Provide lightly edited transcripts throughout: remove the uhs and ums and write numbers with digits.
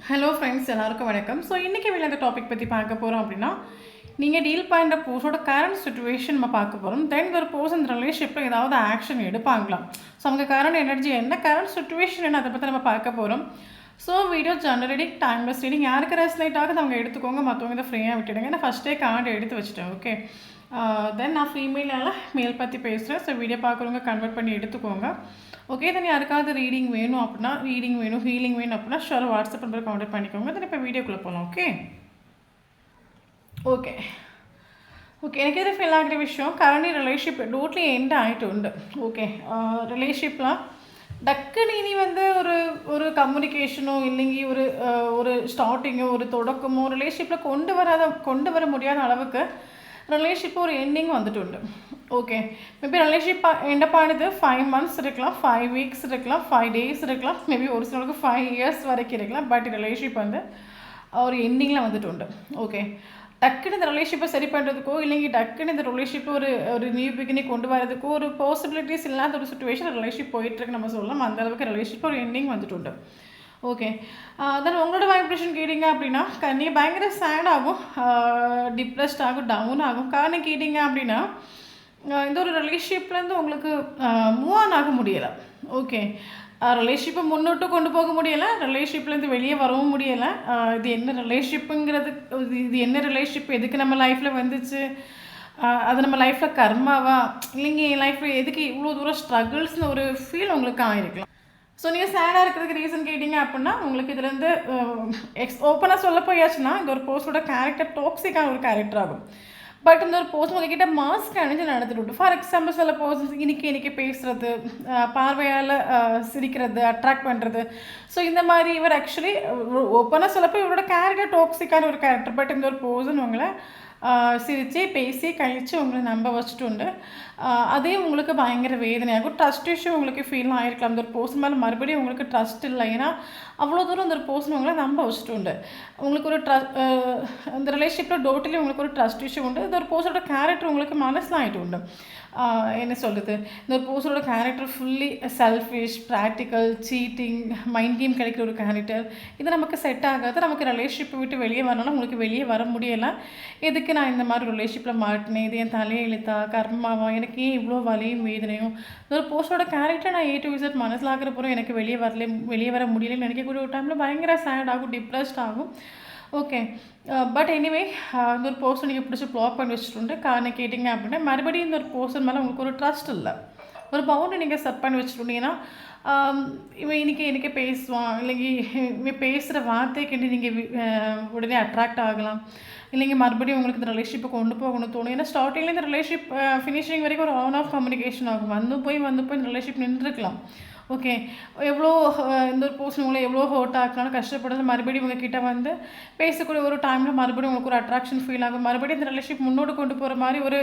Hello friends, எல்லாருக்கும் வணக்கம். So இன்றைக்கி வெளியே அந்த டாபிக் பற்றி பார்க்க போகிறோம் அப்படின்னா, நீங்கள் டீல் பண்ணுற பர்சனோட கரண்ட் சுச்சுவேஷன் நம்ம பார்க்க போகிறோம். தென் ஒரு பர்சன் ரிலேஷன்ஷிப்பில் ஏதாவது ஆக்ஷன் எடுப்பாங்களாம். ஸோ அவங்க கரண்ட் எனர்ஜி என்ன, கரண்ட் சுச்சுவேஷன் என்ன, அதை பற்றி நம்ம பார்க்க போகிறோம். So video generating timeless reading யாருக்கு ரெஸ்லேட் ஆகுது அவங்க எடுத்துக்கோங்க, மற்றவங்க இதை ஃப்ரீயாக விட்டுடுங்க. நான் ஃபஸ்ட்டே கார்டு எடுத்து வச்சுட்டேன். ஓகே, தென் நான் ஃபீமேலால் மேல் பற்றி பேசுகிறேன். ஸோ வீடியோ பார்க்குறவங்க கன்வெர்ட் பண்ணி எடுத்துக்கோங்க. ஓகே, தென் யாருக்காவது ரீடிங் வேணும் அப்படின்னா, ரீடிங் வேணும், ஹீலிங் வேணும் அப்படின்னா ஷோர் வாட்ஸ்அப் நம்பர் கான்டாக்ட் பண்ணிக்கோங்க. தென் இப்போ வீடியோக்குள்ளே போகலாம். ஓகே ஓகே ஓகே எனக்கு இது ஃபீல் ஆகிற விஷயம், கரண்ட் ரிலேஷன்ஷிப் டோட்லி எண்ட் ஆகிட்டு உண்டு. ஓகே, ரிலேஷன்ஷிப்லாம் டக்குன்னு இனி வந்து ஒரு ஒரு கம்யூனிகேஷனோ இல்லைங்க ஒரு ஒரு ஸ்டார்டிங்கோ ஒரு தொடக்கமோ ரிலேஷன்ஷிப்பில் கொண்டு வர முடியாத அளவுக்கு ரிலேஷன்ஷிப் ஒரு எண்டிங் வந்துட்டு உண்டு. ஓகே, மேபி ரிலேஷன்ஷிப் எண்டப் ஆனது 5 months இருக்கலாம், 5 weeks இருக்கலாம், 5 days இருக்கலாம், மேபி ஒரு சிலருக்கு 5 years வரைக்கும் இருக்கலாம். பட் ரிலேஷன்ஷிப் வந்து ஒரு எண்டிங்கில் வந்துட்டு உண்டு. ஓகே, டக்குன்னு இந்த ரிலேஷன்ஷிப்பை சரி பண்ணுறதுக்கோ இல்லைங்க டக்குன்னு இந்த ரிலேஷன்ஷிப்பில் ஒரு நியூ பிகினிங் கொண்டு வரதுக்கோ ஒரு பாசிபிலிட்டிஸ் இல்லாத ஒரு சுச்சுவேஷன் ரிலேஷன்ஷிப் போயிட்டுருக்கு நம்ம சொல்லலாம். அந்தளவுக்கு ரிலேஷன்ஷிப் ஒரு எண்டிங் வந்துட்டு உண்டு. ஓகே, தென் உங்களோட வைப்ரேஷன் கேட்டிங்க அப்படின்னா நீங்கள் பயங்கர சேட் ஆகும், டிப்ரெஸ்ட் ஆகும், டவுன் ஆகும். காரணம் கேட்டிங்க அப்படின்னா இந்த ஒரு ரிலேஷன்ஷிப்லேருந்து உங்களுக்கு மூவ் ஆன் ஆக முடியலை. ஓகே, ரிலேஷன்ஷிப்பை முன்னோட்டு கொண்டு போக முடியலை, ரிலேஷன்ஷிப்லேருந்து வெளியே வரவும் முடியலை. இது என்ன ரிலேஷன்ஷிப்புங்கிறது, இது என்ன ரிலேஷன்ஷிப், எதுக்கு நம்ம லைஃப்பில் வந்துச்சு, அது நம்ம லைஃப்பில் கர்மாவா, இல்லைங்க என் லைஃப்பில் எதுக்கு இவ்வளோ தூரம் ஸ்ட்ரகிள்ஸ்னு ஒரு ஃபீல் உங்களுக்கு ஆகிருக்கலாம். ஸோ நீங்கள் சேடாக இருக்கிறதுக்கு ரீசன் கேட்டிங்க அப்படின்னா உங்களுக்கு இதுலேருந்து ஓப்பனாக சொல்ல போயாச்சுன்னா இந்த ஒரு போஸ்டோட கேரக்டர் டாக்ஸிக்கான ஒரு கேரக்டர் ஆகும். பட் இந்த ஒரு போஸ்ட் உங்ககிட்ட மாஸ்க் அணிஞ்சு நடந்துட்டு, ஃபார் எக்ஸாம்பிள் சில போஸ்ட் இன்னைக்கு பேசுகிறது, பார்வையால் சிரிக்கிறது, அட்ராக்ட் பண்ணுறது. ஸோ இந்த மாதிரி இவர் ஆக்சுவலி ஓப்பனாக சொல்லப்போ இவரோட கேரக்டர் டாக்ஸிக்கான ஒரு கேரக்டர். பட் இந்த ஒரு போஸ்ன்னு உங்களை சிரித்து பேசி கழித்து உங்களை நம்ப வச்சுட்டு உண்டு. அதே உங்களுக்கு பயங்கர வேதனையாகும். ட்ரஸ்ட் இஷ்யூ உங்களுக்கு ஃபீல் ஆகிருக்கலாம். அந்த ஒரு பர்சன் மேலே மறுபடியும் உங்களுக்கு ட்ரஸ்ட் இல்லை. ஏன்னா அவ்வளோ தூரம் அந்த ஒரு பர்சன் உங்களை நம்ப வச்சுட்டு உண்டு. உங்களுக்கு ஒரு அந்த ரிலேஷன்ஷிப்பில் டோட்டலி உங்களுக்கு ஒரு ட்ரஸ்ட் இஷ்யூ உண்டு. இந்த ஒரு பர்சனோட கேரக்டர் உங்களுக்கு மனசில் ஆகிட்டு உண்டு. என்ன சொல்கிறது, இந்த ஒரு பர்சனோட character fully selfish, practical, cheating, mind game கிடைக்கிற ஒரு கேரக்டர். இது நமக்கு செட் ஆகாது. நமக்கு ரிலேஷன்ஷிப்பை விட்டு வெளியே வரணும்னா உங்களுக்கு வெளியே வர முடியலை. எதுக்கு நான் இந்த மாதிரி ரிலேஷன்ஷிப்பில் மாட்டினேன், இது என் தலையை இழுத்தா கர்மாவா, எனக்கு ஏன் இவ்வளோ வலியும் வேதனையும், ஒரு போஸ்டோட கேரக்டர் நான் A to Z மனசில் ஆகிற போகிறோம், எனக்கு வெளியே வர முடியலன்னு நினைக்கக்கூடிய ஒரு டைமில் பயங்கர சேட் ஆகும், டிப்ரெஸ்ட் ஆகும். ஓகே, பட் எனிவே இந்த ஒரு பர்சன் நீங்கள் பிடிச்சி ப்ளாக் பண்ணி வச்சுட்டு காரணம் கேட்டிங்க அப்படின்னா மறுபடியும் இந்த ஒரு பர்சன் மேலே உங்களுக்கு ஒரு ட்ரஸ்ட் இல்லை, ஒரு பவுண்டை நீங்கள் செட் பண்ணி வச்சுட்டீங்கன்னா இவன் இன்றைக்கி பேசுவான், இல்லைங்க இவன் பேசுகிற வார்த்தைக்கு நீங்கள் உடனே அட்ராக்ட் ஆகலாம், இல்லைங்க மறுபடியும் உங்களுக்கு இந்த ரிலேஷன்ஷிப்பை கொண்டு போகணும்னு தோணும். ஏன்னா ஸ்டார்டிங்கில் இந்த ரிலேஷன்ஷிப் ஃபினிஷிங் வரைக்கும் ஒரு ஆன் ஆஃப் கம்யூனிகேஷன் ஆகும். வந்து போய் இந்த ரிலேஷன்ஷிப் நின்றுருக்கலாம். ஓகே, எவ்வளோ இந்த ஒரு பர்சன் உங்களை எவ்வளோ ஹர்ட் ஆகலாம் கஷ்டப்படுறது, மறுபடியும் உங்ககிட்ட வந்து பேசக்கூடிய ஒரு டைமில் மறுபடியும் உங்களுக்கு ஒரு அட்ராக்ஷன் ஃபீல் ஆகும். மறுபடியும் இந்த ரிலேஷன்ஷிப் முன்னோடு கொண்டு போகிற மாதிரி ஒரு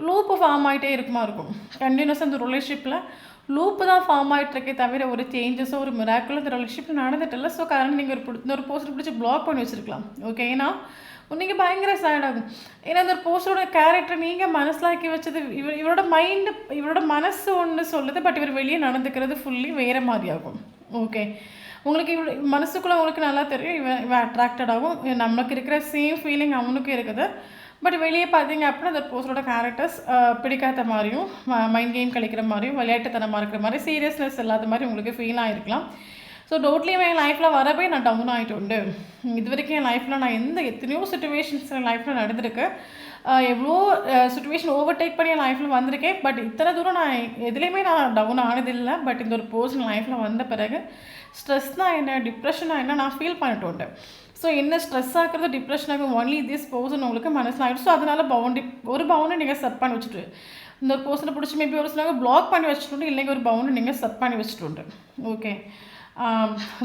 லூப்பு ஃபார்ம் ஆகிட்டே இருக்குமா இருக்கும். கண்டினியூஸாக இந்த ரிலேஷன்ஷிப்பில் லூப்பு தான் ஃபார்ம் ஆகிட்டுருக்கே தவிர ஒரு சேஞ்சஸோ ஒரு மிராக்கிளோ இந்த ரிலேஷன்ஷிப் நடந்துட்டு இல்லை. ஸோ காரணம் நீங்கள் ஒரு பர்சன் பிடிச்சி பிளாக் பண்ணி வச்சுருக்கலாம். ஓகே, ஏன்னா நீங்கள் பயங்கர சேட் ஆகும். ஏன்னா இந்த ஒரு போஸ்டோட கேரக்டர் நீங்கள் மனசிலாக்கி வச்சது இவரோட மனசு ஒன்று சொல்லுது, பட் இவர் வெளியே நடந்துக்கிறது ஃபுல்லி வேறு மாதிரி ஆகும். ஓகே, உங்களுக்கு மனசுக்குள்ளே உங்களுக்கு நல்லா தெரியும் இவன் அட்ராக்டட் ஆகும், நமக்கு இருக்கிற சேம் ஃபீலிங் அவனுக்கும் இருக்குது. பட் வெளியே பார்த்தீங்க அப்படின்னா அந்த போஸ்டோட கேரக்டர்ஸ் பிடிக்காத மாதிரியும், மைண்ட் கேம் கழிக்கிற மாதிரியும், விளையாட்டுத்தனமாக இருக்கிற மாதிரி, சீரியஸ்னஸ் இல்லாத மாதிரி உங்களுக்கு ஃபீல் ஆகிருக்கலாம். ஸோ டோட்லி என் லைஃப்பில் வரவே நான் டவுன் ஆகிட்டு உண்டு. இது வரைக்கும் என் லைஃப்பில் நான் எத்தனையோ சுச்சுவேஷன்ஸ் என் லைஃப்பில் நடந்திருக்கு, எவ்வளோ சுச்சுவேஷன் ஓவர்டேக் பண்ணி என் லைஃப்பில் வந்திருக்கேன். பட் இத்தனை தூரம் நான் எதுலேயுமே நான் டவுன் ஆனதில்லை. பட் இந்த ஒரு பர்சன் லைஃப்பில் வந்த பிறகு ஸ்ட்ரெஸ்னால் என்ன, டிப்ரெஷனாக என்ன நான் ஃபீல் பண்ணிட்டு உண்டு. ஸோ என்ன ஸ்ட்ரெஸ் ஆகிறது, டிப்ரெஷன் ஆகும் ஒன்லி திஸ் பர்சன் உங்களுக்கு மனசில் ஆகிடும். ஸோ அதனால் ஒரு பவுண்டை நீங்கள் செட் பண்ணி வச்சுட்டு இந்த ஒரு பர்சனை பிடிச்சி மேபி ஒரு சில பிளாக் பண்ணி வச்சுட்டு, இல்லைங்க ஒரு பவுண்டை நீங்கள் செட் பண்ணி வச்சுட்டு. ஓகே,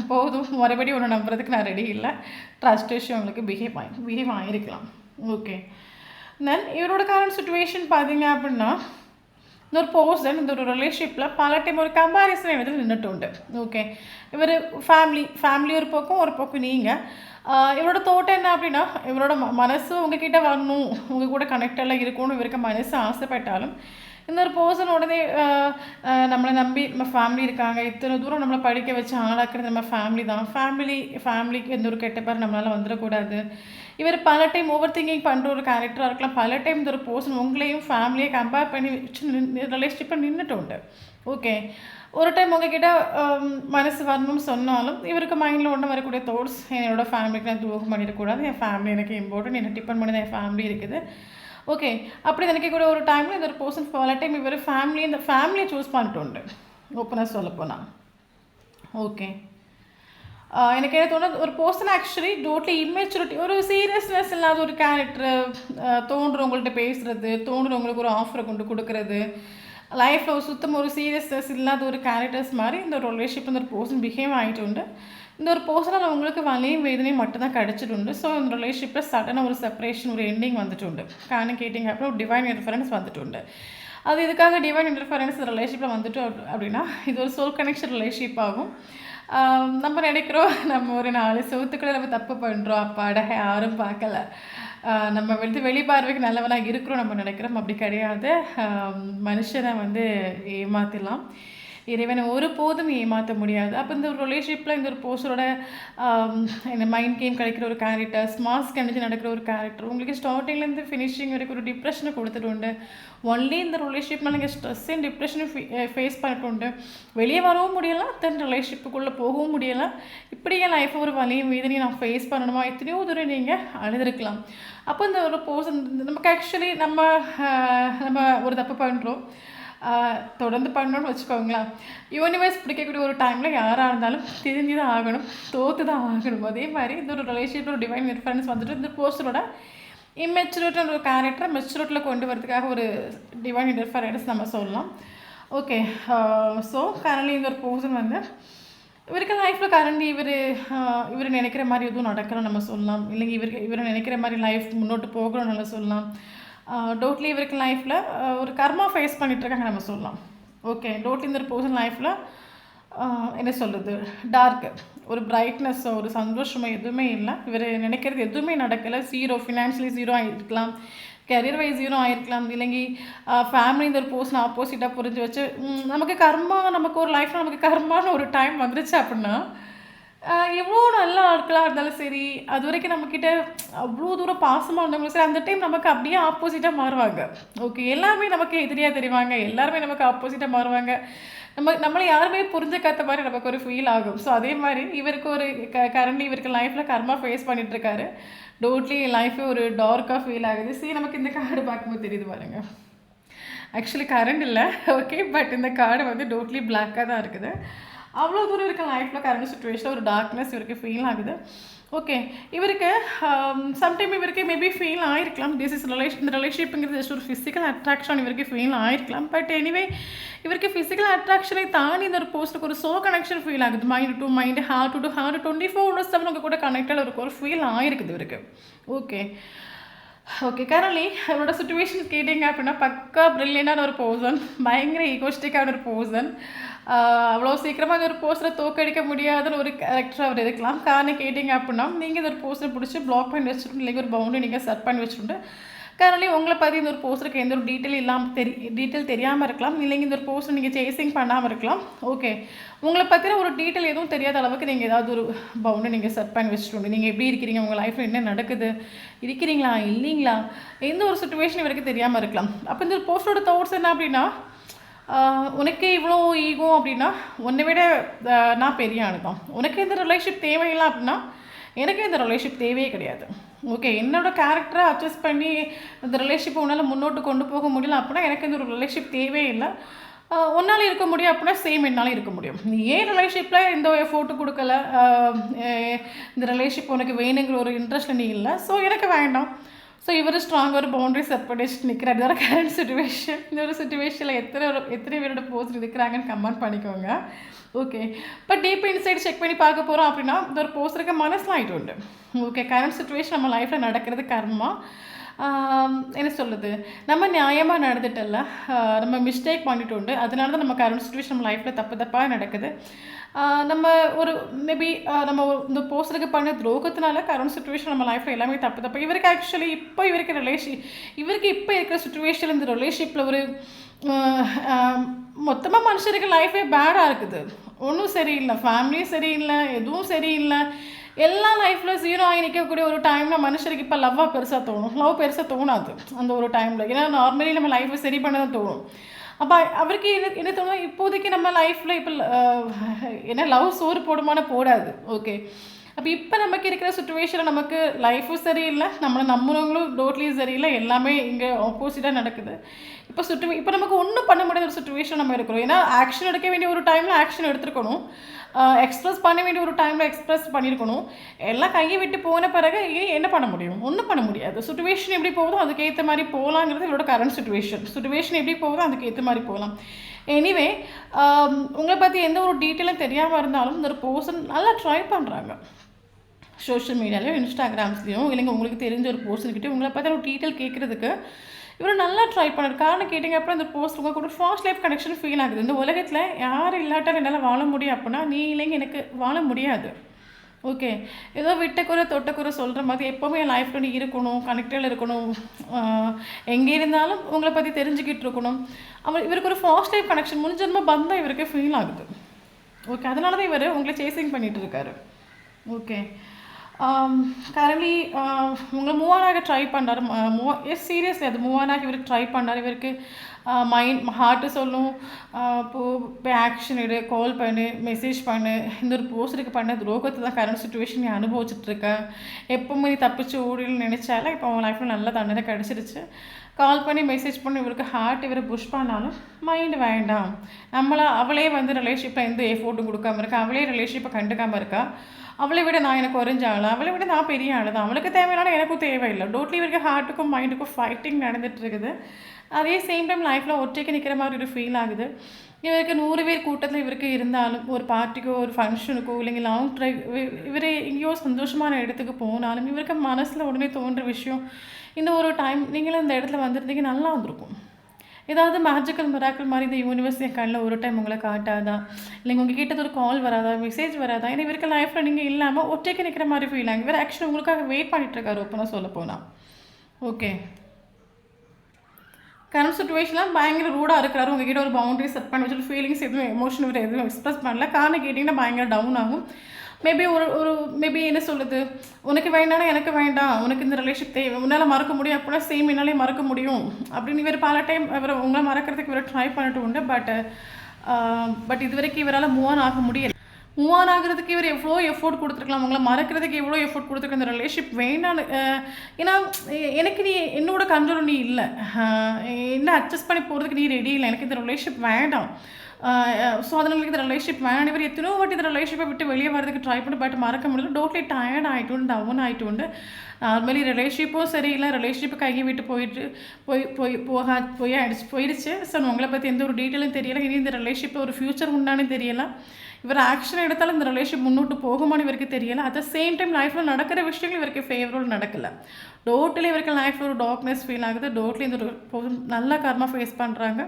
போதும், மறுபடியும் ஒன்று நம்புறதுக்கு நான் ரெடி இல்லை. ட்ரஸ்ட் இஷ்யூ உங்களுக்கு பிஹேவ் ஆகிருக்கலாம். ஓகே, தென் இவரோட கரண்ட் சுச்சுவேஷன் பார்த்தீங்க அப்படின்னா இந்த ஒரு பர்சன் இந்த ஒரு ரிலேஷன்ஷிப்பில் பல டைம் ஒரு கம்பேரிசன் இடத்துல நின்றுட்டு உண்டு. ஓகே, இவர் ஃபேமிலி ஒரு பக்கம் நீங்கள் இவரோட தோட்டம் என்ன அப்படின்னா இவரோட மனசு உங்ககிட்ட வரணும், உங்கள் கூட கனெக்டெல்லாம் இருக்கணும், இவருக்கு மனசு ஆசைப்பட்டாலும் இந்த ஒரு பர்சன் உடனே நம்மளை நம்பி நம்ம ஃபேமிலி இருக்காங்க, இத்தனை தூரம் நம்மளை படிக்க வச்சு ஆளாக்குறது நம்ம ஃபேமிலி தான், ஃபேமிலிக்கு எந்த ஒரு கெட்ட பேர் நம்மளால் வந்துடக்கூடாது. இவர் பல டைம் ஓவர் திங்கிங் பண்ணுற ஒரு கேரக்டராக இருக்கலாம். பல டைம் இந்த ஒரு பர்சன் உங்களையும் ஃபேமிலியை கம்பேர் பண்ணி வச்சு ரிலேஷன்ஷிப்பில் நின்றுட்டு உண்டு. ஓகே, ஒரு டைம் உங்ககிட்ட மனசு வரணும்னு சொன்னாலும் இவருக்கு மைண்டில் ஒன்று வரக்கூடிய தாட்ஸ், என்னோடய ஃபேமிலிக்கு நான் துரோகம் பண்ணிடக்கூடாது, என் ஃபேமிலி எனக்கு இம்பார்ட்டன்ட், என்னை டிபெண்ட் பண்ணி என் ஃபேமிலி இருக்குது. ஓகே, அப்படி நினைக்கக்கூடிய ஒரு டைமில் இந்த ஒரு பர்சன் பல டைம் இவர் இந்த ஃபேமிலியை சூஸ் பண்ணிட்டு உண்டு, ஓப்பனாக சொல்லப்போனால். ஓகே, எனக்கு என்ன தோணுது, ஒரு பர்சன் ஆக்சுவலி டோட்லி இம்மெச்சூரிட்டி, ஒரு சீரியஸ்னஸ் இல்லாத ஒரு கேரக்டர், தோன்றவங்கள்ட்ட பேசுகிறது, தோன்றவங்களுக்கு ஒரு ஆஃபரை கொண்டு கொடுக்கறது, லைஃப்பில் சுத்தமாக ஒரு சீரியஸ்னஸ் இல்லாத ஒரு கேரக்டர்ஸ் மாதிரி இந்த ஒரு ரிலேஷன்ஷிப் இந்த ஒரு பர்சன் பிஹேவ் ஆகிட்டு உண்டு. இந்த ஒரு பர்சனால் அவங்களுக்கு வலியும் வேதனையும் மட்டும்தான் கிடச்சிட்டு உண்டு. ஸோ இந்த ரிலேஷன்ஷிப்பில் சடனாக ஒரு செப்பரேஷன், ஒரு எண்டிங் வந்துட்டு உண்டு. கேட்டிங்க அப்புறம் ஒரு டிவைன் இன்டர்ஃபரன்ஸ் வந்துட்டு உண்டு. அது இதுக்காக டிவைன் இன்டர்ஃபரன்ஸ் இந்த ரிலேஷன்ஷிப்பில் வந்துட்டு அப்படின்னா இது ஒரு சோல் கனெக்ஷன் ரிலேஷன்ஷிப் ஆகும். நம்ம நினைக்கிறோம் நம்ம ஒரு 4 செவத்துக்குள்ளே நம்ம தப்பு பண்ணுறோம், அப்பாட யாரும் பார்க்கல, நம்ம வெளிப்பார்வைக்கு நல்லவனாக இருக்கிறோம் நம்ம நினைக்கிறோம். அப்படி கிடையாது. மனுஷனை ஏமாற்றலாம், இறைவனை ஒருபோதும் ஏமாற்ற முடியாது. அப்போ இந்த ஒரு ரிலேஷன்ஷிப்பில் இந்த ஒரு பர்சனோட இந்த மைண்ட் கேம் கிடைக்கிற ஒரு கேரக்டர், மாஸ்க் அணிஞ்சு நடக்கிற ஒரு கேரக்டர் உங்களுக்கு ஸ்டார்டிங்லேருந்து ஃபினிஷிங் வரைக்கும் ஒரு டிப்ரெஷனை கொடுத்துட்டு உண்டு. ஒன்லி இந்த ரிலேஷன்ஷிப்பில் நீங்கள் ஸ்ட்ரெஸ் அண்ட் டிப்ரெஷனை ஃபேஸ் பண்ணிட்டு உண்டு. வெளியே வரவும் முடியலாம், தென் ரிலேஷன்ஷிப்புக்குள்ளே போகவும் முடியலாம். இப்படியே லைஃப்பை ஒரு வலியும் வேதனையும் நான் ஃபேஸ் பண்ணணுமா, எத்தனையோ தூரம் நீங்கள் அழுதுருக்கலாம். அப்போ இந்த ஒரு பர்சன் நமக்கு ஆக்சுவலி நம்ம ஒரு தப்பு பண்ணுறோம், தொடர்ந்து பண்ணணும்னு வச்சுக்கோங்களேன். யூனிவர்ஸ் பிடிக்கக்கூடிய ஒரு டைமில் யாராக இருந்தாலும் தெரிஞ்சு தான் ஆகணும், தோற்று தான் ஆகணும். அதே மாதிரி இந்த ஒரு ரிலேஷன்ஷிப்பில் ஒரு டிவைன் இன்ஃப்ளூயன்ஸ் வந்துட்டு இந்த பர்சனோட இம்மெச்சூரிட்டியான ஒரு கேரக்டரை மெச்சூரிட்டியில் கொண்டு வரதுக்காக ஒரு டிவைன் இன்டர்ஃபரன்ஸ் நம்ம சொல்லலாம். ஓகே, ஸோ கரண்ட்லி இந்த ஒரு பர்சன் இவருக்கு லைஃப்பில் கரண்ட்லி இவர் நினைக்கிற மாதிரி எதுவும் நடக்கணும் நம்ம சொல்லலாம். இல்லைங்க இவர் நினைக்கிற மாதிரி லைஃப் முன்னோட்டு போகணும்னு நல்லா சொல்லலாம். டோட்லி இவருக்கு லைஃப்பில் ஒரு கர்மா ஃபேஸ் பண்ணிகிட்ருக்காங்க நம்ம சொல்லலாம். ஓகே, டோட்லி இந்த ஒரு பர்சன் லைஃப்பில் என்ன சொல்கிறது, டார்க்கு, ஒரு பிரைட்னஸோ ஒரு சந்தோஷமோ எதுவுமே இல்லை. இவர் நினைக்கிறது எதுவுமே நடக்கலை. ஃபினான்ஷியலி 0 ஆகிருக்கலாம், கெரியர் வைஸ் 0 ஆகிருக்கலாம், இல்லைங்க ஃபேமிலி இந்த ஒரு பர்சன் ஆப்போசிட்டாக புரிஞ்சு வச்சு நமக்கு ஒரு லைஃப்பில் நமக்கு கர்மான்னு ஒரு டைம் வந்துருச்சு அப்படின்னா, எவ்வளோ நல்ல ஆட்களாக இருந்தாலும் சரி, அது வரைக்கும் நம்மக்கிட்ட அவ்வளோ தூரம் பாசமாக இருந்தவங்களும் சரி, அந்த டைம் நமக்கு அப்படியே ஆப்போசிட்டாக மாறுவாங்க. ஓகே, எல்லாருமே நமக்கு எதிரியாக தெரிவாங்க, எல்லாருமே நமக்கு ஆப்போசிட்டாக மாறுவாங்க. நம்மளை யாருமே புரிஞ்சுக்காத மாதிரி நமக்கு ஒரு ஃபீல் ஆகும். ஸோ அதே மாதிரி இவருக்கு ஒரு கரண்ட்லி இவருக்கு லைஃப்பில் கர்மா ஃபேஸ் பண்ணிகிட்ருக்காரு. டோட்லி லைஃபே ஒரு டார்க்காக ஃபீல் ஆகுது. நமக்கு இந்த கார்டு பார்க்கும்போது தெரியுது பாருங்க, ஆக்சுவலி கரண்ட் இல்லை, ஓகே, பட் இந்த கார்டு டோட்லி பிளாக்காக தான் இருக்குது. அவ்வளோ தூரம் இருக்க லைஃப்பில் கரண்ட் சுச்சுவேஷனில் ஒரு டார்க்னஸ் இவருக்கு ஃபீல் ஆகுது. ஓகே, இவருக்கு சம்டைம் இவருக்கு மேபி ஃபீல் ஆகிருக்கலாம், இந்த ரிலேஷன்ஷிப்புங்கிறது ஜஸ்ட் ஒரு ஃபிசிக்கல் அட்ராக்ஷன் இவருக்கு ஃபீல் ஆகிருக்கலாம். பட் எனிவே இவருக்கு ஃபிசிக்கல் அட்ராக்ஷனை தாண்டி இந்த ஒரு போஸ்ட்டுக்கு ஒரு கனெக்ஷன் ஃபீல் ஆகுது. Mind to mind, heart to heart, 24/7 உங்கள் கூட கனெக்டட் ஒரு ஃபீல் ஆகிருக்குது இவருக்கு. ஓகே, கரண்ட்லி அவரோட சுச்சுவேஷன் கேட்டிங்க அப்படின்னா பக்கா ப்ரில்லியண்டான ஒரு பர்சன், பயங்கர ஈகோஸ்டிக்கான ஒரு பர்சன். அவ்வளோ சீக்கிரமாக ஒரு போஸ்டரை தோக்கடிக்க முடியாதுன்னு ஒரு கேரக்டர் அவர் இருக்கலாம். காரணம் கேட்டிங்க அப்படின்னா, நீங்கள் இந்த ஒரு போஸ்டரை பிடிச்சி பிளாக் பண்ணி வச்சுட்டு, இல்லைங்க ஒரு பவுண்டரி நீங்கள் செட் பண்ணி வச்சுட்டு, கரண்ட்லி உங்களை பற்றி இந்த ஒரு போஸ்டருக்கு எந்த ஒரு டீட்டெயில் தெரியாமல் இருக்கலாம், இல்லைங்க இந்த ஒரு போஸ்டர் நீங்கள் சேசிங் பண்ணாமல் இருக்கலாம். ஓகே, உங்களை பற்றின ஒரு டீட்டெயில் எதுவும் தெரியாத அளவுக்கு நீங்கள் ஏதாவது ஒரு பவுண்டரி நீங்கள் செட் பண்ணி வச்சுட்டு, நீங்கள் எப்படி இருக்கிறீங்க, உங்கள் லைஃப்பில் என்ன நடக்குது, இருக்கிறீங்களா இல்லைங்களா, எந்த ஒரு சுச்சுவேஷன் இவருக்கு தெரியாமல் இருக்கலாம். அப்போ இந்த ஒரு போஸ்டரோட தாட்ஸ் என்ன அப்படின்னா, உனக்கு இவ்வளோ ஈகோ அப்படின்னா உன்னை விட நான் பெரிய ஆளு தான், உனக்கு இந்த ரிலேஷன்ஷிப் தேவையில்லை அப்படின்னா எனக்கு இந்த ரிலேஷன்ஷிப் தேவையே கிடையாது. ஓகே, என்னோடய கேரக்டரை அட்ஜஸ்ட் பண்ணி இந்த ரிலேஷன்ஷிப்பை உன்னால் முன்னோட்டு கொண்டு போக முடியல அப்படின்னா எனக்கு இந்த ஒரு ரிலேஷன்ஷிப் தேவையே இல்லை. ஒன்றால் இருக்க முடியும் அப்படின்னா சேம் என்னால் இருக்க முடியும். நீ ஏன் ரிலேஷன்ஷிப்பில் எந்த எஃபோர்ட்டு கொடுக்கல, இந்த ரிலேஷன்ஷிப் உனக்கு வேணுங்கிற ஒரு இன்ட்ரெஸ்ட்டில் நீ இல்லை, ஸோ எனக்கு வேண்டாம். ஸோ இவர் ஸ்ட்ராங்காக ஒரு பவுண்டரி செட் பண்ணி நிற்கிறார். இதோட கரண்ட் சுச்சுவேஷன். இந்த ஒரு சுச்சுவேஷனில் எத்தனை பேரோட போஸ்ட் இருக்கிறாங்கன்னு கமெண்ட் பண்ணிக்கோங்க. Okay, but deep inside check பண்ணி பார்க்க போகிறோம் அப்படின்னா இந்த ஒரு போஸ்ட் இருக்க மனசில் ஆகிட்டு உண்டு. ஓகே, கரண்ட் சுச்சுவேஷன் நம்ம லைஃப்பில் நடக்கிறது கர்மா. என்ன சொல்லுது, நம்ம நியாயமாக நடந்துட்டல, நம்ம மிஸ்டேக் பண்ணிட்டு உண்டு, அதனால தான் நம்ம கரண்ட் சுச்சுவேஷன் நம்ம லைஃப்பில் தப்பாக நடக்குது. நம்ம ஒரு மேபி நம்ம இந்த போஸ்டருக்கு பண்ண துரோகத்தினால கரண்ட் சுச்சுவேஷன் நம்ம லைஃப்பில் எல்லாமே தப்பு. இவருக்கு ஆக்சுவலி இவருக்கு இப்போ இருக்கிற சுச்சுவேஷன் இந்த ரிலேஷன்ஷிப்பில் ஒரு மொத்தமாக மனுஷருக்கு லைஃபே பேடாக இருக்குது. ஒன்றும் சரியில்லை, ஃபேமிலியும் சரியில்லை, எதுவும் சரியில்லை. எல்லா லைஃப்பில் ஜீரோ ஆகி நிற்கக்கூடிய ஒரு டைமில் மனுஷருக்கு இப்போ லவ்வாக பெருசாக தோணும். லவ் பெருசாக தோணாது அந்த ஒரு டைமில். ஏன்னா நார்மலி நம்ம லைஃப்பை சரி பண்ண தான் தோணும். அப்போ அவருக்கு என்ன தோணும், இப்போதைக்கு நம்ம லைஃப்பில் இப்போ என்ன லவ் சோறு போடுமான போடாது. ஓகே, அப்போ இப்போ நமக்கு இருக்கிற சுச்சுவேஷனில் நமக்கு லைஃபும் சரியில்லை, நம்மளை நம்புறவங்களும் டோட்லியும் சரியில்லை, எல்லாமே இங்கே ஆப்போசிட்டாக நடக்குது. இப்போ நமக்கு ஒன்றும் பண்ண முடியாத ஒரு சுச்சுவேஷன் நம்ம இருக்கிறோம். ஏன்னா ஆக்ஷன் எடுக்க வேண்டிய ஒரு டைமில் ஆக்ஷன் எடுத்துருக்கணும், எக்ஸ்ப்ரெஸ் பண்ண வேண்டிய ஒரு டைமில் எக்ஸ்ப்ரெஸ் பண்ணியிருக்கணும். எல்லாம் கையை விட்டு போன பிறகு என்ன பண்ண முடியும்? ஒன்றும் பண்ண முடியாது. சுச்சுவேஷன் எப்படி போகுதோ அதுக்கேற்ற மாதிரி போகலாங்கிறது இவரோட கரண்ட் சுச்சுவேஷன் எப்படி போகுதோ அதுக்கேற்ற மாதிரி போகலாம். எனிவே, உங்களை பற்றி எந்த ஒரு டீட்டெயிலும் தெரியாமல் இருந்தாலும் இந்த ஒரு பர்சன் நல்லா ட்ரை பண்ணுறாங்க. சோஷியல் மீடியாலையும் இன்ஸ்டாகிராம்ஸ்லேயும் இல்லைங்க உங்களுக்கு தெரிஞ்ச ஒரு பர்சன்கிட்ட உங்களை பற்றி ஒரு டீட்டெயில் கேட்குறதுக்கு இவர் நல்லா ட்ரை பண்ணார். காரணம் கேட்டிங்க அப்புறம் இந்த போஸ்ட் உங்கள் கூட ஃபாஸ்ட் லைஃப் கனெக்ஷன் ஃபீல் ஆகுது. இந்த உலகத்தில் யார் இல்லாட்டாலும் என்னால் வாழ முடியும் அப்படின்னா நீ இல்லைங்க எனக்கு வாழ முடியாது. ஓகே, ஏதோ விட்டக்குறை தொட்டக்குறை சொல்கிற மாதிரி எப்போவுமே என் லைஃப்பில் நீ இருக்கணும், கனெக்டில் இருக்கணும், எங்கே இருந்தாலும் உங்களை பற்றி தெரிஞ்சுக்கிட்டு இருக்கணும். இவருக்கு ஒரு ஃபாஸ்ட் லைஃப் கனெக்ஷன் முன்ஜென்ம பந்தம் இவருக்கு ஃபீல் ஆகுது. ஓகே, அதனால தான் இவர் உங்களை சேசிங் பண்ணிகிட்டு இருக்காரு. ஓகே, கரண்ட்லி உங்களை மூவானாக ட்ரை பண்ணார். சீரியஸ்லி அது மூவானாக இவருக்கு ட்ரை பண்ணார். இவருக்கு ஹார்ட்டு சொல்லும், இப்போ ஆக்ஷன் எடு, கால் பண்ணு, மெசேஜ் பண்ணு, இந்த ஒரு போஸ்டருக்கு பண்ண துரோகத்தை தான் கரண்ட் சுச்சுவேஷன் நீ அனுபவிச்சுட்ருக்கேன். எப்போவுமே நீ தப்பிச்சு ஓடின்னு நினச்சாலும் இப்போ அவங்க லைஃப்பில் நல்ல தண்டனை கிடச்சிருச்சு. கால் பண்ணி மெசேஜ் பண்ணி இவருக்கு ஹார்ட் இவரை புஷ் பண்ணாலும் மைண்டு வேண்டாம், அவளே ரிலேஷன்ஷிப்பில் எந்த எஃபோர்ட்டும் கொடுக்காம இருக்கா, அவளே ரிலேஷன்ஷிப்பை கண்டுக்காமல் இருக்கா, அவளை விட நான் எனக்கு குறைஞ்ச ஆள், அவளை விட நான் பெரிய ஆள் தான், அவளுக்கு தேவையான எனக்கும் தேவையில்லை. டோட்லி இவருக்கு ஹார்ட்டுக்கும் மைண்டுக்கும் ஃபைட்டிங் நடந்துட்டு இருக்குது. அதே சேம் டைம் லைஃப்பில் ஒற்றைக்கு நிற்கிற மாதிரி ஒரு ஃபீல் ஆகுது. இவருக்கு 100 பேர் கூட்டத்தில் இவருக்கு இருந்தாலும் ஒரு பார்ட்டிக்கோ ஒரு ஃபங்க்ஷனுக்கோ இல்லைங்க லாங் ட்ரைவ் இவர் எங்கேயோ சந்தோஷமான இடத்துக்கு போனாலும் இவருக்கு மனசில் உடனே தோன்ற விஷயம், இந்த ஒரு டைம் நீங்களும் இந்த இடத்துல வந்திருந்தீங்க நல்லா வந்திருக்கும். ஏதாவது மேஜிக்கல் மிராக்கிள் மாதிரி இந்த யூனிவர்ஸ் என் கண்ணில் ஒரு டைம் உங்களை காட்டாதா, இல்லைங்க உங்கள் கிட்டே ஒரு கால் வராதா, மெசேஜ் வராதா? ஏன்னா இவருக்கு லைஃப்பில் நீங்கள் இல்லாமல் ஒற்றைக்கு நிற்கிற மாதிரி ஃபீல் ஆகும். இவர் ஆக்சுவலி உங்களுக்காக வெயிட் பண்ணிகிட்ருக்காரு ஓப்பனாக சொல்ல போனால். ஓகே, கரண்ட் சுச்சுவேஷன்லாம் பயங்கர ரூடாக இருக்கிறாரு. உங்ககிட்ட ஒரு பவுண்டரி செட் பண்ணி வச்சுட்டு ஃபீலிங்ஸ் எதுவும் எமோஷன் இவர் எதுவும் எக்ஸ்பிரஸ் பண்ணல. காரணம் கேட்டிங்கன்னா பயங்கர டவுன் ஆகும். மேபி மேபி என்ன சொல்லுது, உனக்கு வேண்டாம்னா எனக்கு வேண்டாம், உனக்கு இந்த ரிலேஷன் தேவை, உன்னால் மறக்க முடியும் அப்படின்னா சேம் என்னாலே மறக்க முடியும் அப்படின்னு இவர் பல டைம் இவர் உங்களை மறக்கிறதுக்கு இவர் ட்ரை பண்ணிட்டு உண்டு. பட் இது வரைக்கும் இவரால் மூவ் ஆன் ஆக முடியல. மூவ் ஆன் ஆகிறதுக்கு இவர் எவ்வளோ எஃபோர்ட் கொடுத்துருக்கலாம், உங்களை மறக்கிறதுக்கு எவ்வளோ எஃபோர்ட் கொடுத்துருக்க. இந்த ரிலேஷன்ஷிப் வேண்டான்னு ஏன்னா எனக்கு நீ என்னோட கண்ட்ரோல் நீ இல்லை, என்ன அட்ஜஸ்ட் பண்ணி போகிறதுக்கு நீ ரெடி இல்லை, எனக்கு இந்த ரிலேஷன்ஷிப் வேண்டாம். ஸோ அதனால இந்த ரிலேஷன்ஷிப் வேண்டாம். இவர் எத்தனோ வாட்டி இந்த ரிலேஷன்ஷிப்பை விட்டு வெளியே வரதுக்கு ட்ரை பண்ணி பட் மறக்க முடியல. டோட்லி டயர்ட் ஆகிட்டு டவுன் ஆகிட்டு நார்மலி ரிலேஷன்ஷிப்பும் சரியில்லை, ரிலேஷன்ஷிப்பு கையை விட்டு போயிடுச்சு. ஸோ உங்களை பற்றி எந்த ஒரு டீட்டெயிலும் தெரியலை. இனி இந்த ரிலேஷன்ஷிப்பில் ஒரு ஃப்யூச்சர் உண்டானே தெரியலை. இவர் ஆக்ஷன் எடுத்தாலும் இந்த ரிலேஷன் முன்னோட்டு போகுமான்னு இவருக்கு தெரியலை. அட் த சேம் டைம் லைஃப்பில் நடக்கிற விஷயங்கள் இவருக்கு ஃபேவரபுள் நடக்கலை. டோட்டலி இவருக்கு லைஃப்பில் ஒரு டார்க்னஸ் ஃபீல் ஆகுது. டோட்டலி இந்த ஒரு நல்ல கர்மா ஃபேஸ் பண்ணுறாங்க.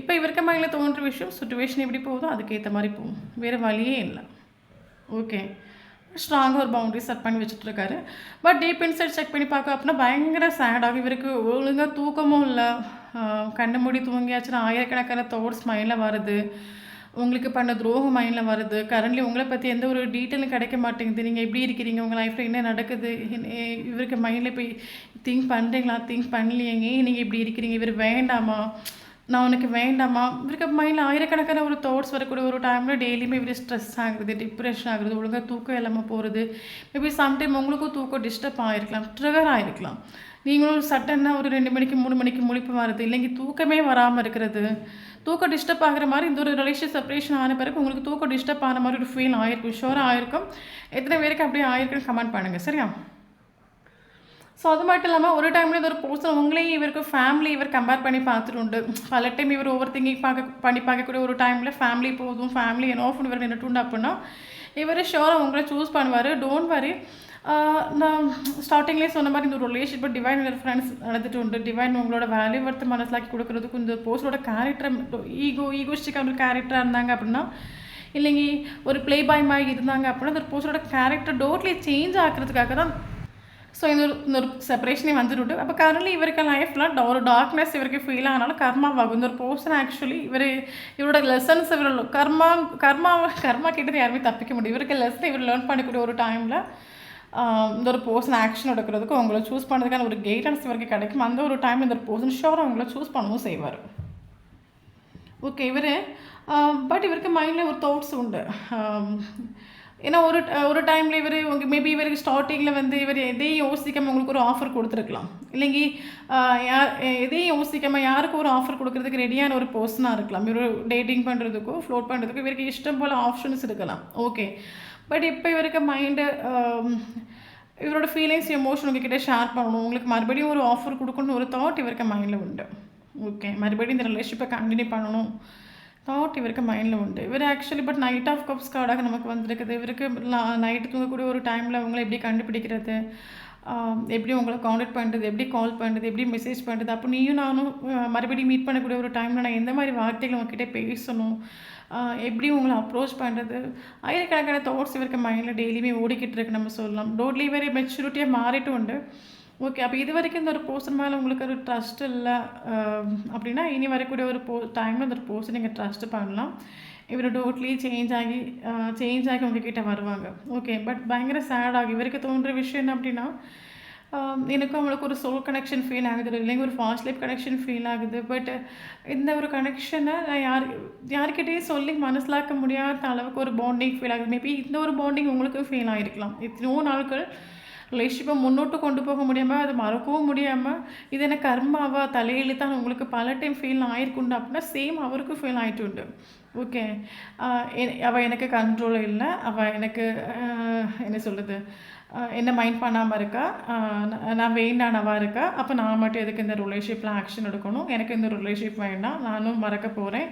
இப்போ இவருக்கு மைண்டில் தோன்ற விஷயம் சுச்சுவேஷன் எப்படி போகுதோ அதுக்கேற்ற மாதிரி போகும், வேறு வழியே இல்லை. ஓகே, ஸ்ட்ராங்காக ஒரு பவுண்டரி செட் பண்ணி வச்சுட்ருக்காரு. பட் டீப் இன்சைட் செக் பண்ணி பார்க்க அப்படின்னா பயங்கர சேடாகும். இவருக்கு ஒழுங்காக தூக்கமும் இல்லை. கண்ணு மூடி தூங்கியாச்சுன்னா ஆயிரக்கணக்கான தாட்ஸ் மைண்டில் வருது. உங்களுக்கு பண்ண துரோகம் மைண்டில் வருது. கரண்ட்லி உங்களை பற்றி எந்த ஒரு டீட்டெயிலும் கிடைக்க மாட்டேங்குது. நீங்கள் எப்படி இருக்கிறீங்க, உங்கள் லைஃப்பில் என்ன நடக்குது, இவருக்கு மைண்டில் போய் திங்க் பண்ணுறீங்களா, திங்க் பண்ணலையேங்க, நீங்கள் இப்படி இருக்கிறீங்க, இவர் வேண்டாமா, நான் உனக்கு வேண்டாமா. இவருக்கு மைண்டில் ஆயிரக்கணக்கான ஒரு தாட்ஸ் வரக்கூடிய ஒரு டைமில் டெய்லியுமே இவர் ஸ்ட்ரெஸ் ஆகுது, டிப்ரெஷன் ஆகுது, ஒழுங்காக தூக்கம் இல்லாமல் போகிறது. மேபி சம்டைம் உங்களுக்கும் தூக்கம் டிஸ்டர்ப் ஆகிருக்கலாம், ட்ரிகர் ஆகிருக்கலாம். நீங்களும் சட்டன்னா ஒரு 2 மணிக்கு 3 மணிக்கு முழிப்பு வருது, இல்லைங்க தூக்கமே வராமல் இருக்கிறது, தூக்கம் டிஸ்டர்ப் ஆகிற மாதிரி. இந்த ஒரு ரிலேஷன் செப்பரேஷன் ஆன பிறகு உங்களுக்கு தூக்கம் டிஸ்டர்ப் ஆன மாதிரி ஒரு ஃபீல் ஆகிருக்கும், ஷோராக ஆகிருக்கும். எத்தனை பேருக்கு அப்படியே ஆகிருக்குன்னு கமெண்ட் பண்ணுங்கள், சரியா? ஸோ அது மட்டும் இல்லாமல் ஒரு டைமில் இது ஒரு பர்சன் உங்களையும் இவருக்கு ஃபேமிலி இவர் கம்பேர் பண்ணி பார்த்துட்டு உண்டு. பல டைம் இவர் ஓவர் திங்கிங் பார்க்கக்கூடிய ஒரு டைமில் ஃபேமிலி போதும், ஃபேமிலி என்னோஃப்னு இவர் நின்றுட்டு அப்படின்னா இவர் ஷோராக உங்களை சூஸ் பண்ணுவார். Don't worry. நான் ஸ்டார்டிங்லேயே சொன்ன மாதிரி இந்த ஒரு ரிலேஷன்ஷிப் டிவைன் ரெஃபரன்ஸ் நடந்துட்டு உண்டு. டிவைன் உங்களோட வேல்யூ வர்த்து மனசிலாக்கி கொடுக்குறதுக்கு இந்த போஸ்டோட கேரக்டர் ஈகோஸ்டிக்கான ஒரு கேரக்டராக இருந்தாங்க அப்படின்னா, இல்லைங்க ஒரு ப்ளே பாய் மாதிரி இருந்தாங்க அப்படின்னா அந்த போஸ்டோட கேரக்டர் டோட்லி சேஞ்ச் ஆகிறதுக்காக தான் ஸோ இந்த ஒரு செப்பரேஷனே வந்துட்டு அப்போ கரண்ட்லி இவருக்கு லைஃப்பில் ஒரு டார்க்னஸ் இவருக்கு ஃபீல் ஆனாலும் கர்மாவாகும். இந்த ஒரு பர்சன் ஆக்சுவலி இவரோட லெசன்ஸ் இவர் கர்மா கிட்டது யாருமே தப்பிக்க முடியும். இவருக்கு லெசன் இவர் லேர்ன் பண்ணக்கூடிய ஒரு டைமில் இந்த ஒரு பர்சன் ஆக்ஷன் எடுக்கிறதுக்கு அவங்கள சூஸ் பண்ணுறதுக்கான ஒரு கைடன்ஸ் இவருக்கு கிடைக்கும். அந்த ஒரு டைம் இந்த ஒரு பர்சன் ஷோர் அவங்கள சூஸ் பண்ணவும் செய்வார். ஓகே, பட் இவருக்கு மைண்டில் ஒரு தாட்ஸ் உண்டு. ஏன்னா ஒரு டைமில் மேபி இவருக்கு ஸ்டார்டிங்கில் இவர் எதையும் யோசிக்காமல் உங்களுக்கு ஒரு ஆஃபர் கொடுத்துருக்கலாம். இல்லைங்கி எதையும் யோசிக்காமல் யாருக்கும் ஒரு ஆஃபர் கொடுக்குறதுக்கு ரெடியான ஒரு பர்சனாக இருக்கலாம். இவர் டேட்டிங் பண்ணுறதுக்கோ ஃப்ளோட் பண்ணுறதுக்கோ இவருக்கு இஷ்டம் போல் ஆப்ஷன்ஸ் இருக்கலாம். ஓகே, பட் இப்போ இவருக்கு மைண்டு இவரோட ஃபீலிங்ஸ் எமோஷன் உங்ககிட்ட ஷேர் பண்ணணும், உங்களுக்கு மறுபடியும் ஒரு ஆஃபர் கொடுக்கணும்னு ஒரு தாட் இவருக்கு மைண்டில் உண்டு. ஓகே, மறுபடியும் இந்த ரிலேஷன்ஷிப்பை கண்டினியூ பண்ணணும் தாட் இவருக்கு மைண்டில் உண்டு. இவர் actually but knight of cups கார்டாக நமக்கு வந்திருக்குது. இவருக்கு நைட்டு தூங்கக்கூடிய ஒரு டைமில் அவங்கள எப்படி கண்டுபிடிக்கிறது, எப்படி உங்களை காண்டாக்ட் பண்ணுறது, எப்படி கால் பண்ணுறது, எப்படி மெசேஜ் பண்ணுறது, அப்போ நீயும் நானும் மறுபடியும் மீட் பண்ணக்கூடிய ஒரு டைமில் நான் எந்த மாதிரி வார்த்தைகள் உங்ககிட்ட பேசணும், எப்படி உங்களை அப்ரோச் பண்ணுறது, ஆயிரக்கணக்கான தாட்ஸ் இவருக்கு மைண்டில் டெய்லியுமே ஓடிக்கிட்டு இருக்கு நம்ம சொல்லலாம். டோட்லி இவர் மெச்சூரிட்டியாக மாறிட்டு உண்டு. ஓகே, அப்போ இது வரைக்கும் இந்த ஒரு பர்சன் மேலே உங்களுக்கு ஒரு ட்ரஸ்ட் இல்லை அப்படின்னா இனி வரக்கூடிய ஒரு டைமில் இந்த ஒரு பர்சன் நீங்கள் ட்ரஸ்ட் பண்ணலாம். இவர் டோட்லி சேஞ்ச் ஆகி உங்ககிட்ட வருவாங்க. ஓகே, பட் பயங்கர சேட் ஆகி இவருக்கு தோன்ற விஷயம் என்ன அப்படின்னா, எனக்கும் அவங்களுக்கு ஒரு சோல் கனெக்ஷன் ஃபீல் ஆகுது, இல்லைங்க ஒரு ஃபாஸ்ட் லைஃப் கனெக்ஷன் ஃபீல் ஆகுது. பட் இந்த ஒரு கனெக்ஷனை நான் யார்கிட்டையும் சொல்லி மனசிலாக்க முடியாத அளவுக்கு ஒரு பாண்டிங் ஃபீல் ஆகுது. மேபி இந்த ஒரு பாண்டிங் உங்களுக்கும் ஃபீல் ஆகிருக்கலாம். இத்தனையோ நாட்கள் ரிலேஷன்ஷிப்பை முன்னோட்டு கொண்டு போக முடியாமல் அதை மறக்கவும் முடியாமல் இது என்ன கர்மாவா தலையெழுத்தான் உங்களுக்கு பல டைம் ஃபீல் ஆகிருக்குண்டு அப்படின்னா சேம் அவருக்கும் ஃபீல் ஆகிட்டு உண்டு. ஓகே, அவள் எனக்கு கண்ட்ரோல் இல்லை, அவள் எனக்கு என்ன சொல்கிறது என்ன மைண்ட் பண்ணாமல் இருக்கா, நான் வேண்டானவா இருக்கா, அப்போ நான் மட்டும் எதுக்கு இந்த ரிலேஷன்ஷிப்பில் ஆக்ஷன் எடுக்கணும், எனக்கு இந்த ரிலேஷன்ஷிப் வேண்டாம், நானும் மறக்க போகிறேன்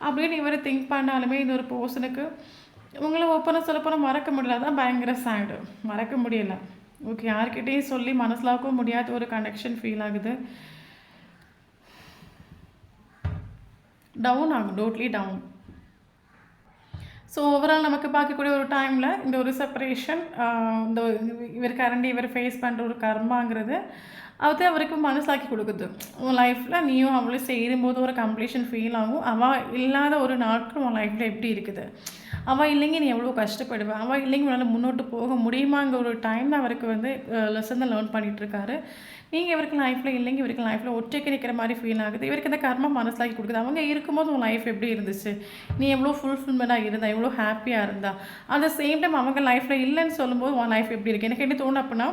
அப்படின்னு இவர் திங்க் பண்ணாலுமே இந்த ஒரு பர்சனுக்கு உங்களை ஓப்பனாக சொல்லப்போனால் மறக்க முடியல. தான் பயங்கர சேடு, மறக்க முடியலை. ஓகே, யார்கிட்டையும் சொல்லி மனசிலாக்கவும் முடியாத ஒரு கனெக்ஷன் ஃபீல் ஆகுது. டவுன் ஆகும், டோட்லி டவுன். ஸோ ஓவரால் நமக்கு பார்க்கக்கூடிய ஒரு டைமில் இந்த ஒரு செப்பரேஷன், இந்த இவர் கரண்டி இவர் ஃபேஸ் பண்ணுற ஒரு கர்மாங்கிறது அவருக்கு மனசாக்கி கொடுக்குது. உன் லைஃப்பில் நீயும் அவளும் சேரும்போது ஒரு கம்ப்ளீஷன் ஃபீல் ஆகும். அவள் இல்லாத ஒரு நாட்கள் உன் லைஃப்பில் எப்படி இருக்குது, அவள் இல்லைங்க நீ எவ்வளோ கஷ்டப்படுவேன், அவள் இல்லைங்க உன்னால் முன்னோட்டு போக முடியுமாங்கிற ஒரு டைம் அவருக்கு லெசன் தான் லேர்ன் பண்ணிகிட்ருக்காரு. நீங்கள் இவருக்கு லைஃப்பில் இல்லைங்க, இவருக்கு லைஃப்பில் ஒற்றைக்கு நிற்கிற மாதிரி ஃபீல் ஆகுது. இவருக்கு இந்த கர்மா மனசிலாக்கி கொடுக்குது. அவங்க இருக்கும்போது உன் லைஃப் எப்படி இருந்துச்சு, நீ எவ்வளோ ஃபுல்ஃபில்மெண்ட்டாக இருந்தா, எவ்வளோ ஹாப்பியாக இருந்தா, அந்த சேம் டைம் அவங்க லைஃப்பில் இல்லைன்னு சொல்லும்போது உன் லைஃப் எப்படி இருக்குது. எனக்கு என்ன தோணும் அப்படின்னா,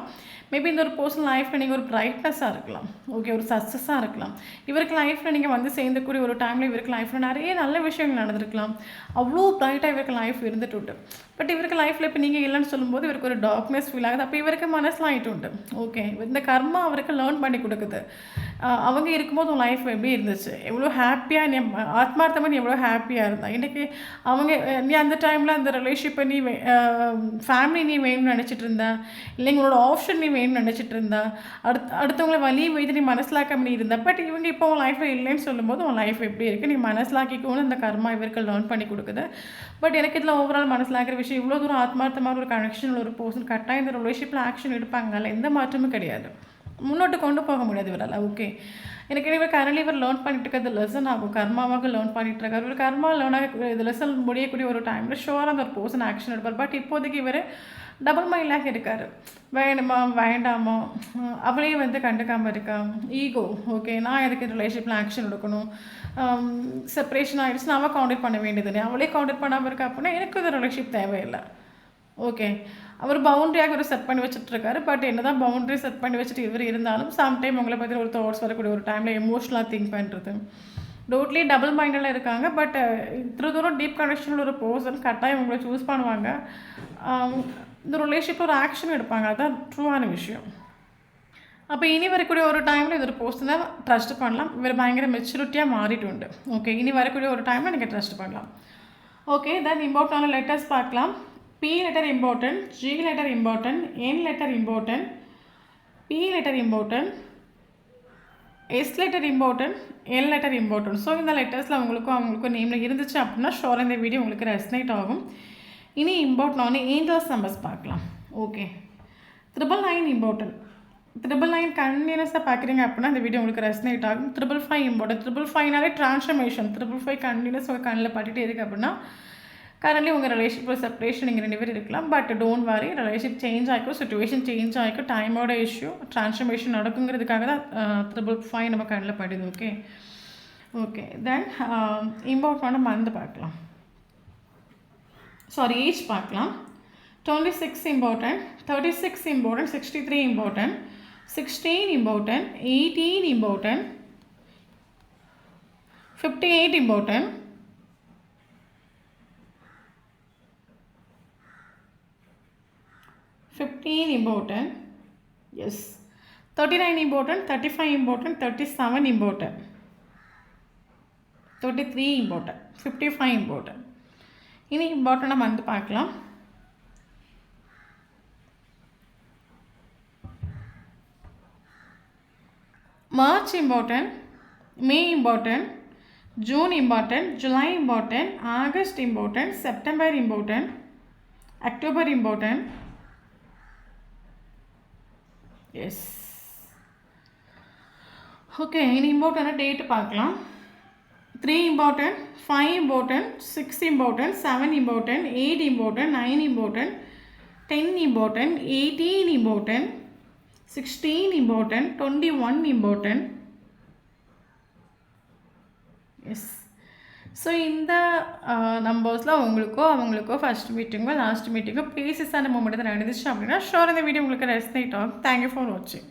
மேபி இந்த ஒரு பர்சனல் லைஃப்பில் நீங்கள் ஒரு பிரைட்னஸாக இருக்கலாம். ஓகே, ஒரு சக்ஸஸாக இருக்கலாம். இவருக்கு லைஃப்பில் நீங்கள் சேர்ந்துக்கூடிய ஒரு டைமில் இவருக்கு லைஃப்பில் நிறைய நல்ல விஷயங்கள் நடந்திருக்கலாம். அவ்வளோ ப்ரைட்டாக இவருக்கு லைஃப் இருந்துட்டு உண்டு. பட் இவருக்கு லைஃப்பில் இப்போ நீங்கள் இல்லைன்னு சொல்லும்போது இவருக்கு ஒரு டார்க்னஸ் ஃபீல் ஆகுது. அப்போ இவருக்கு மனசில் ஆகிட்டு உண்டு. ஓகே, இந்த கர்மா அவருக்கு லேர்ன் பண்ணி கொடுக்குது. அவங்க இருக்கும்போது உன் லைஃப் எப்படி இருந்துச்சு, எவ்வளோ ஹாப்பியாக நீ ஆத்மார்த்தமாக நீ எவ்வளோ ஹாப்பியாக இருந்தா, இன்றைக்கி நீ அந்த டைமில் அந்த ரிலேஷன்ஷிப்பை நீ ஃபேமிலி நீ வேணும்னு நினச்சிட்டு இருந்தா, இல்லைங்க உங்களோட ஆப்ஷன் நீ வேணும்னு நினச்சிட்டு இருந்தா, அடுத்தவங்களை வலி வைத்து நீ மனசிலாக்க இருந்தா. பட் இவங்க இப்போ உன் லைஃப்பில் இல்லைன்னு சொல்லும்போது உன் லைஃப் எப்படி இருக்குது, நீ மனசிலாக்கிக்கோன்னு அந்த கர்மா இவருக்கு லேர்ன் பண்ணி கொடுக்குது. பட் எனக்கு இதில் ஓவரால் மனசிலாக்கிற விஷயம், இவ்வளோ தூரம் ஆத்மார்த்தமான ஒரு கனெக்ஷன் ஒரு பர்சன் கட்டாயம் இந்த ரிலேஷன்ஷிப்பில் ஆக்ஷன் எடுப்பாங்கல்ல, எந்த மாற்றமும் கிடையாது, முன்னோட்டு கொண்டு போக முடியாது இவரால். ஓகே, எனக்கு இவர் கரண்ட்லி இவர் லேர்ன் பண்ணிட்டு இருக்கிறது லெசன் ஆகும், கர்மாவாக லேர்ன் பண்ணிட்டு இருக்காரு. இவர் கர்மா லேர்னாக இது லெசன் முடியக்கூடிய ஒரு டைமில் ஷோராக அந்த ஒரு பர்சன் ஆக்ஷன் எடுப்பார். பட் இப்போதைக்கு இவர் டபுள் மைண்டாக இருக்கார். வேணுமா வேண்டாமா, அவளே கண்டுக்காமல் இருக்கா, ஈகோ. ஓகே, நான் எதுக்கு ரிலேஷன்ஷிப்பில் ஆக்ஷன் எடுக்கணும், செப்பரேஷன் ஆகிடுச்சுன்னா அவள் காண்டாக்ட் பண்ண வேண்டியது, அவளே காண்டாக்ட் பண்ணாமல் இருக்கா அப்படின்னா எனக்கு இந்த ரிலேஷன்ஷிப் தேவையில்லை. ஓகே, அவர் பவுண்ட்ரியாக ஒரு செட் பண்ணி வச்சுட்ருக்காரு. பட் என்ன தான் பவுண்ட்ரி செட் பண்ணி வச்சுட்டு இவர் இருந்தாலும் சம்டைம் உங்களை பற்றி ஒரு தாட்ஸ் வரக்கூடிய ஒரு டைமில் எமோஷ்னலாக திங்க் பண்ணுறது, டோட்லி டபுள் மைண்டில் இருக்காங்க. பட் இத்தனை தூரம் டீப் கனெக்ஷனில் ஒரு பர்சன் கட்டாயம் உங்களை சூஸ் பண்ணுவாங்க. இந்த ரிலேஷன்ஷிப்பில் ஒரு ஆக்ஷன் எடுப்பாங்க, அதுதான் ட்ரூவான விஷயம். அப்போ இனி வரக்கூடிய ஒரு டைமில் இது ஒரு பர்சனை ட்ரஸ்ட் பண்ணலாம். இவர் பயங்கர மெச்சூரிட்டியாக மாறிட்டு உண்டு. ஓகே, இனி வரக்கூடிய ஒரு டைமில் நீங்கள் ட்ரஸ்ட் பண்ணலாம். ஓகே, தென் இம்பார்ட்டன்டான லெட்டர்ஸ் பார்க்கலாம். P letter important, G letter important, N letter important, P letter important, S letter important, L letter important. So இந்த லெட்டர்ஸில் அவங்களுக்கும் நேமில் இருந்துச்சு அப்படின்னா ஷோராக இந்த வீடியோ உங்களுக்கு ரெஸ்னேட் ஆகும். இனி இம்பார்ட்டன்டான ஏஞ்சல்ஸ் நம்பர்ஸ் பார்க்கலாம். Okay, 999 important. 999 கண்டினியூஸாக பார்க்குறீங்க அப்படின்னா இந்த வீடியோ உங்களுக்கு ரெசனேட் ஆகும். 555 இம்பார்ட்டன்ட். 555னாலே ட்ரான்ஸ்ஃபர்மேஷன். 555 கண்டினியூஸ் உங்கள் கண்ணில் பட்டுகிட்டே இருக்குது அப்படின்னா கரண்ட்லி உங்கள் ரிலேஷன்ஷிப் செப்பரேஷன் நீங்கள் 2 பேர் இருக்கலாம். But don't worry, relationship change ஆகிக்கும், சுச்சுவேஷன் சேஞ்ச் ஆகிக்கும், டைமோட இஷ்யூ ட்ரான்ஸ்ஃபர்மேஷன் நடக்குங்கிறதுக்காக தான் 555 நம்ம கண்ணில் படுது. ஓகே ஓகே தென் இம்பார்ட்டன்ட் மறந்து பார்க்கலாம். சாரி, ஏஜ் பார்க்கலாம். 26 important, 36 important, 63 important, 16 important, 18 important, 58 important, 15 important, yes, 39 important, 35 important, 37 important, 33 important, 55 important. இனி இம்பார்ட்டன்ட் நம்ம வந்து பார்க்கலாம். March important, May important, June important, July important, August important, September important, October important. Yes. Okay, in important date பார்க்கலாம். 3 important, 5 important, 6 important, 7 important, 8 important, 9 important, 10 important, 18 important, 16 important, 21 important. Yes. So இந்த நம்பர்ஸில் அவங்களுக்கோ first மீட்டிங்கோ last மீட்டிங்கோ பேசிஸான moment தான் நடந்துச்சு அப்படின்னா sure இந்த video உங்களுக்கு ரெஸ்னேட் ஆகும். Thank you for வாட்சிங்.